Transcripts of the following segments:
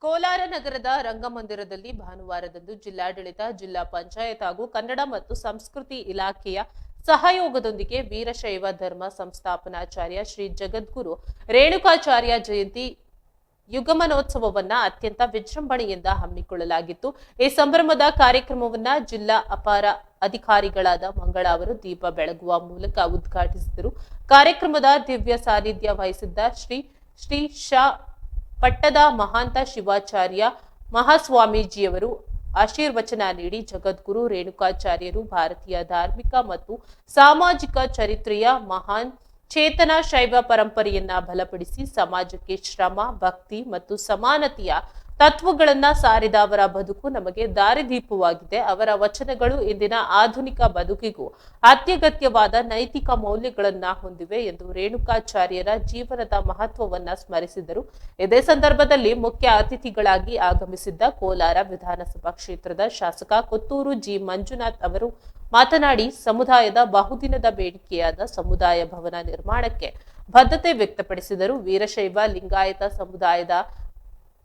ಕೋಲಾರ ನಗರದ ರಂಗಮಂದಿರದಲ್ಲಿ ಭಾನುವಾರದಂದು ಜಿಲ್ಲಾಡಳಿತ, ಜಿಲ್ಲಾ ಪಂಚಾಯತ್ ಹಾಗೂ ಕನ್ನಡ ಮತ್ತು ಸಂಸ್ಕೃತಿ ಇಲಾಖೆಯ ಸಹಯೋಗದೊಂದಿಗೆ ವೀರಶೈವ ಧರ್ಮ ಸಂಸ್ಥಾಪನಾಚಾರ್ಯ ಶ್ರೀ ಜಗದ್ಗುರು ರೇಣುಕಾಚಾರ್ಯ ಜಯಂತಿ ಯುಗಮನೋತ್ಸವವನ್ನ ಅತ್ಯಂತ ವಿಜೃಂಭಣೆಯಿಂದ ಹಮ್ಮಿಕೊಳ್ಳಲಾಗಿತ್ತು. ಈ ಸಂಭ್ರಮದ ಕಾರ್ಯಕ್ರಮವನ್ನ ಜಿಲ್ಲಾ ಅಪಾರ ಅಧಿಕಾರಿಗಳಾದ ಮಂಗಳ ಅವರು ದೀಪ ಬೆಳಗುವ ಮೂಲಕ ಉದ್ಘಾಟಿಸಿದರು. ಕಾರ್ಯಕ್ರಮದ ದಿವ್ಯ ಸಾನ್ನಿಧ್ಯ ವಹಿಸಿದ್ದ ಶ್ರೀ ಶಾ ಪಟ್ಟದ ಮಹಾಂತ ಶಿವಾಚಾರ್ಯ ಮಹಾಸ್ವಾಮೀಜಿಯವರು ಆಶೀರ್ವಚನ ನೀಡಿ ಜಗದ್ಗುರು ರೇಣುಕಾಚಾರ್ಯರು ಭಾರತೀಯ ಧಾರ್ಮಿಕ ಮತ್ತು ಸಾಮಾಜಿಕ ಚರಿತ್ರೆಯ ಮಹಾನ್ ಚೇತನ ಶೈವ ಪರಂಪರೆಯನ್ನ ಬಲಪಡಿಸಿ ಸಮಾಜಕ್ಕೆ ಶ್ರಮ, ಭಕ್ತಿ ಮತ್ತು ಸಮಾನತೆಯ ತತ್ವಗಳನ್ನ ಸಾರಿದ ಅವರ ಬದುಕು ನಮಗೆ ದಾರಿದೀಪವಾಗಿದೆ. ಅವರ ವಚನಗಳು ಇಂದಿನ ಆಧುನಿಕ ಬದುಕಿಗೂ ಅತ್ಯಗತ್ಯವಾದ ನೈತಿಕ ಮೌಲ್ಯಗಳನ್ನ ಹೊಂದಿವೆ ಎಂದು ರೇಣುಕಾಚಾರ್ಯರ ಜೀವನದ ಮಹತ್ವವನ್ನ ಸ್ಮರಿಸಿದರು. ಇದೇ ಸಂದರ್ಭದಲ್ಲಿ ಮುಖ್ಯ ಅತಿಥಿಗಳಾಗಿ ಆಗಮಿಸಿದ್ದ ಕೋಲಾರ ವಿಧಾನಸಭಾ ಕ್ಷೇತ್ರದ ಶಾಸಕ ಕೊತ್ತೂರು ಜಿ ಮಂಜುನಾಥ್ ಅವರು ಮಾತನಾಡಿ, ಸಮುದಾಯದ ಬಹುದಿನದ ಬೇಡಿಕೆಯಾದ ಸಮುದಾಯ ಭವನ ನಿರ್ಮಾಣಕ್ಕೆ ಬದ್ಧತೆ ವ್ಯಕ್ತಪಡಿಸಿದರು. ವೀರಶೈವ ಲಿಂಗಾಯತ ಸಮುದಾಯದ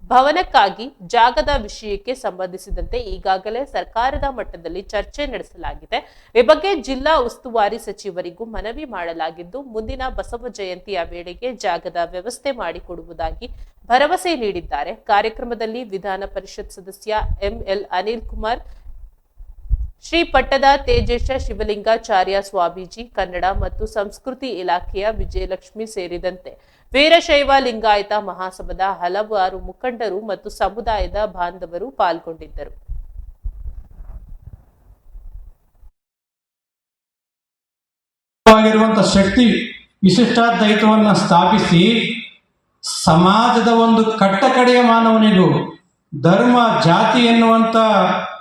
ಭವನಕ್ಕಾಗಿ ಜಾಗದ ವಿಷಯಕ್ಕೆ ಸಂಬಂಧಿಸಿದಂತೆ ಈಗಾಗಲೇ ಸರ್ಕಾರದ ಮಟ್ಟದಲ್ಲಿ ಚರ್ಚೆ ನಡೆಸಲಾಗಿದೆ. ಈ ಬಗ್ಗೆ ಜಿಲ್ಲಾ ಉಸ್ತುವಾರಿ ಸಚಿವರಿಗೂ ಮನವಿ ಮಾಡಲಾಗಿದ್ದು, ಮುಂದಿನ ಬಸವ ಜಯಂತಿಯ ವೇಳೆಗೆ ಜಾಗದ ವ್ಯವಸ್ಥೆ ಮಾಡಿಕೊಡುವುದಾಗಿ ಭರವಸೆ ನೀಡಿದ್ದಾರೆ. ಕಾರ್ಯಕ್ರಮದಲ್ಲಿ ವಿಧಾನ ಪರಿಷತ್ ಸದಸ್ಯ ಎಂಎಲ್ ಅನಿಲ್ ಕುಮಾರ್, ಶ್ರೀ ಪಟ್ಟದ ತೇಜೇಶ ಶಿವಲಿಂಗಾಚಾರ್ಯ ಸ್ವಾಮೀಜಿ, ಕನ್ನಡ ಮತ್ತು ಸಂಸ್ಕೃತಿ ಇಲಾಖೆಯ ವಿಜಯಲಕ್ಷ್ಮಿ ಸೇರಿದಂತೆ ವೀರಶೈವ ಲಿಂಗಾಯತ ಮಹಾಸಭಾದ ಹಲವಾರು ಮುಖಂಡರು ಮತ್ತು ಸಮುದಾಯದ ಬಾಂಧವರು ಪಾಲ್ಗೊಂಡಿದ್ದರು. ಶಕ್ತಿ ವಿಶಿಷ್ಟಾದ್ವೈತವನ್ನು ಸ್ಥಾಪಿಸಿ ಸಮಾಜದ ಒಂದು ಕಟ್ಟಕಡೆಯ ಮಾನವನಿಗೂ ಧರ್ಮ, ಜಾತಿ ಎನ್ನುವಂತ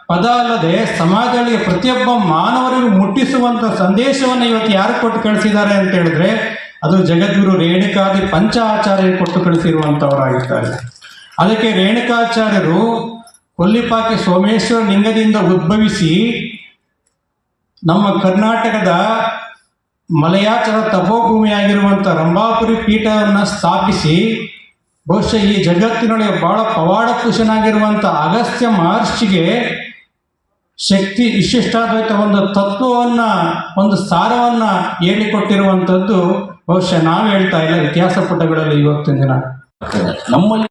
ಪದ ಅಲ್ಲದೆ ಸಮಾಜದಲ್ಲಿ ಪ್ರತಿಯೊಬ್ಬ ಮಾನವರಿಗೂ ಮುಟ್ಟಿಸುವಂತ ಸಂದೇಶವನ್ನು ಇವತ್ತು ಯಾರು ಕೊಟ್ಟು ಕಳಿಸಿದ್ದಾರೆ ಅಂತ ಹೇಳಿದ್ರೆ ಅದು ಜಗದ್ಗುರು ರೇಣುಕಾದಿ ಪಂಚ ಆಚಾರ್ಯರು ಕೊಟ್ಟು ಕಳಿಸಿರುವಂತವರಾಗಿರ್ತಾರೆ. ಅದಕ್ಕೆ ರೇಣುಕಾಚಾರ್ಯರು ಕೊಲ್ಲಿಪಾಕಿ ಸೋಮೇಶ್ವರ ಲಿಂಗದಿಂದ ಉದ್ಭವಿಸಿ ನಮ್ಮ ಕರ್ನಾಟಕದ ಮಲಯಾಚಲ ತಪೋಭೂಮಿಯಾಗಿರುವಂಥ ರಂಭಾಪುರಿ ಪೀಠವನ್ನು ಸ್ಥಾಪಿಸಿ ಬಹುಶಃ ಈ ಜಗತ್ತಿನೊಳಗೆ ಬಹಳ ಪವಾಡ ಪುರುಷನಾಗಿರುವಂಥ ಅಗಸ್ತ್ಯ ಮಹರ್ಷಿಗೆ ಶಕ್ತಿ ವಿಶಿಷ್ಟಾದ್ವೈತ ಒಂದು ತತ್ವವನ್ನ, ಒಂದು ಸಾರವನ್ನ ಹೇಳಿಕೊಟ್ಟಿರುವಂಥದ್ದು ಬಹುಶಃ ನಾವು ಹೇಳ್ತಾ ಇಲ್ಲ, ಇತಿಹಾಸ ಪುಟಗಳಲ್ಲಿ ಇವತ್ತಿನ ದಿನ ನಮ್ಮಲ್ಲಿ